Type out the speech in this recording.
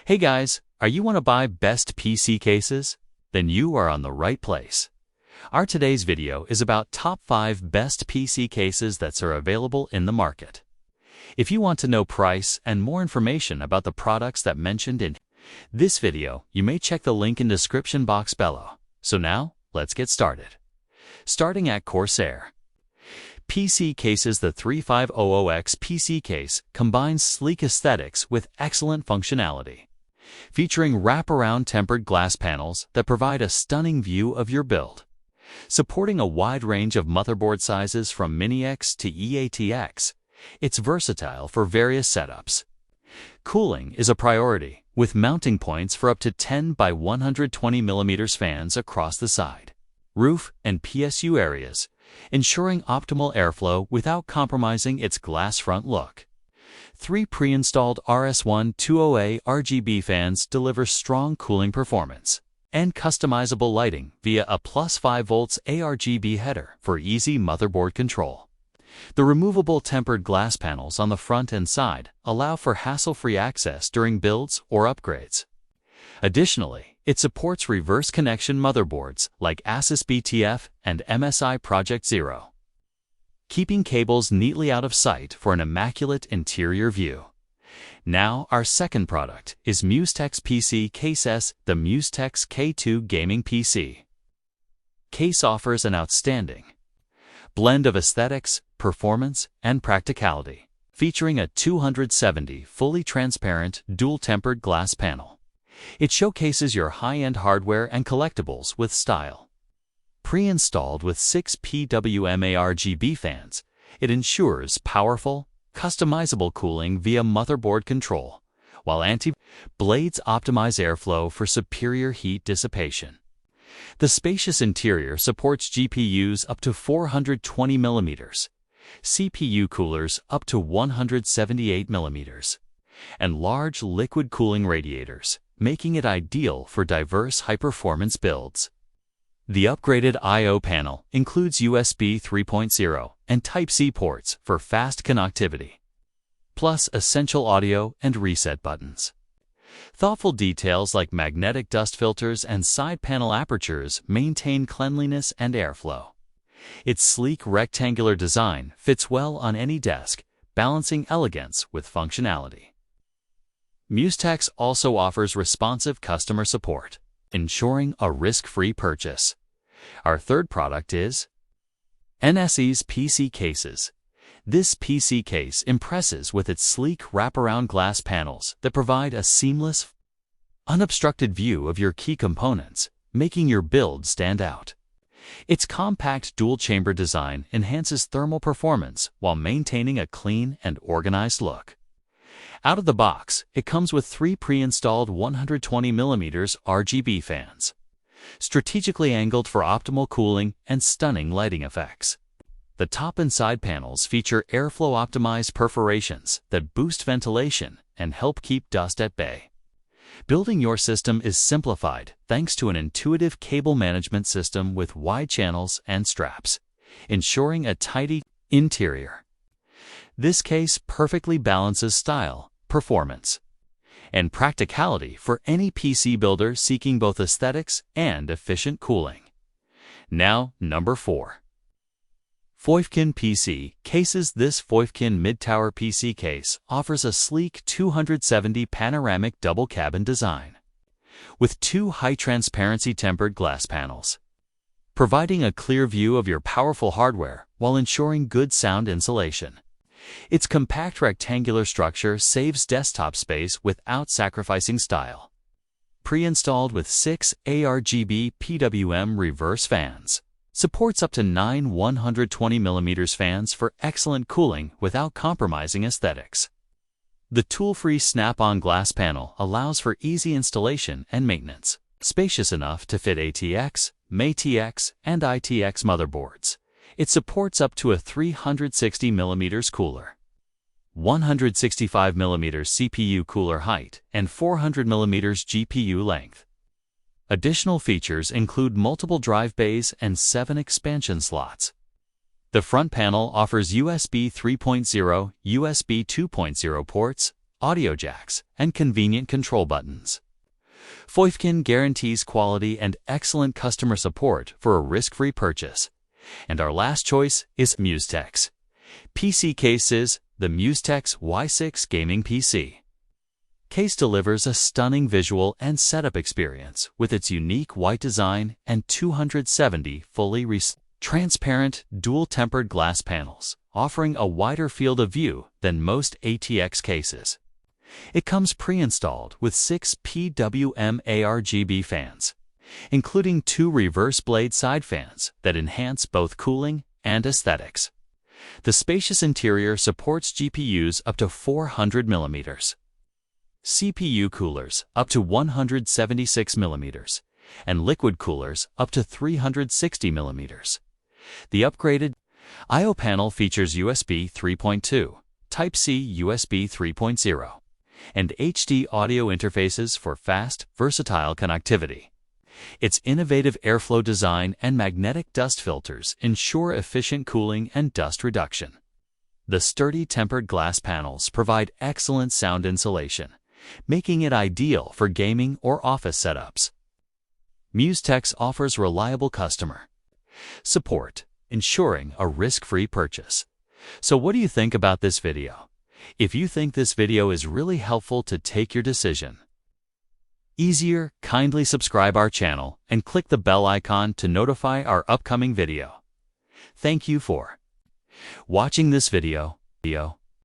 Hey guys, are you want to buy best PC cases? Then you are on the right place. Our today's video is about top 5 best PC cases that are available in the market. If you want to know price and more information about the products that mentioned in this video, you may check the link in description box below. So now, let's get started. Starting at Corsair. PC Cases. The 3500X PC case combines sleek aesthetics with excellent functionality, featuring wraparound tempered glass panels that provide a stunning view of your build. Supporting a wide range of motherboard sizes from Mini-ITX to EATX, it's versatile for various setups. Cooling is a priority, with mounting points for up to 10 by 120 mm fans across the side, roof, and PSU areas, ensuring optimal airflow without compromising its glass front look. 3 pre-installed RS120A RGB fans deliver strong cooling performance, and customizable lighting via a +5 volts ARGB header for easy motherboard control. The removable tempered glass panels on the front and side allow for hassle-free access during builds or upgrades. Additionally, it supports reverse connection motherboards like Asus BTF and MSI Project Zero, keeping cables neatly out of sight for an immaculate interior view. Now, our second product is Mustex PC Cases. The Mustex K2 gaming PC case offers an outstanding blend of aesthetics, performance, and practicality, featuring a 270 fully transparent dual-tempered glass panel. It showcases your high-end hardware and collectibles with style. Pre-installed with 6 PWM ARGB fans, it ensures powerful, customizable cooling via motherboard control, while anti-blades optimize airflow for superior heat dissipation. The spacious interior supports GPUs up to 420 mm, CPU coolers up to 178 mm, and large liquid cooling radiators, making it ideal for diverse high-performance builds. The upgraded I/O panel includes USB 3.0 and Type-C ports for fast connectivity, plus essential audio and reset buttons. Thoughtful details like magnetic dust filters and side panel apertures maintain cleanliness and airflow. Its sleek rectangular design fits well on any desk, balancing elegance with functionality. Mustex also offers responsive customer support, ensuring a risk-free purchase. Our third product is NZXT PC Cases. This PC case impresses with its sleek wraparound glass panels that provide a seamless, unobstructed view of your key components, making your build stand out. Its compact dual-chamber design enhances thermal performance while maintaining a clean and organized look. Out of the box, it comes with 3 pre-installed 120 mm RGB fans, strategically angled for optimal cooling and stunning lighting effects. The top and side panels feature airflow-optimized perforations that boost ventilation and help keep dust at bay. Building your system is simplified thanks to an intuitive cable management system with wide channels and straps, ensuring a tidy interior. This case perfectly balances style, performance, and practicality for any PC builder seeking both aesthetics and efficient cooling. Now, number 4. Foifkin PC Cases. This Foifkin mid-tower PC case offers a sleek 270 panoramic double cabin design, with 2 high-transparency tempered glass panels, providing a clear view of your powerful hardware while ensuring good sound insulation. Its compact rectangular structure saves desktop space without sacrificing style. Pre-installed with 6 ARGB PWM reverse fans, supports up to 9 120 mm fans for excellent cooling without compromising aesthetics. The tool-free snap-on glass panel allows for easy installation and maintenance, spacious enough to fit ATX, MSI and ITX motherboards. It supports up to a 360 mm cooler, 165 mm CPU cooler height, and 400 mm GPU length. Additional features include multiple drive bays and 7 expansion slots. The front panel offers USB 3.0, USB 2.0 ports, audio jacks, and convenient control buttons. Foifkin guarantees quality and excellent customer support for a risk-free purchase. And our last choice is Mustex PC Cases, the Mustex Y6 gaming PC. Case delivers a stunning visual and setup experience with its unique white design and 270 fully transparent, dual-tempered glass panels, offering a wider field of view than most EATX cases. It comes pre-installed with 6 PWM ARGB fans, including 2 reverse blade side fans that enhance both cooling and aesthetics. The spacious interior supports GPUs up to 400 mm, CPU coolers up to 176 mm, and liquid coolers up to 360 mm. The upgraded I/O panel features USB 3.2, Type-C USB 3.0, and HD audio interfaces for fast, versatile connectivity. Its innovative airflow design and magnetic dust filters ensure efficient cooling and dust reduction. The sturdy tempered glass panels provide excellent sound insulation, making it ideal for gaming or office setups. Mustex offers reliable customer support, ensuring a risk-free purchase. So what do you think about this video? If you think this video is really helpful to take your decision, kindly subscribe our channel and click the bell icon to notify our upcoming video. Thank you for watching this video.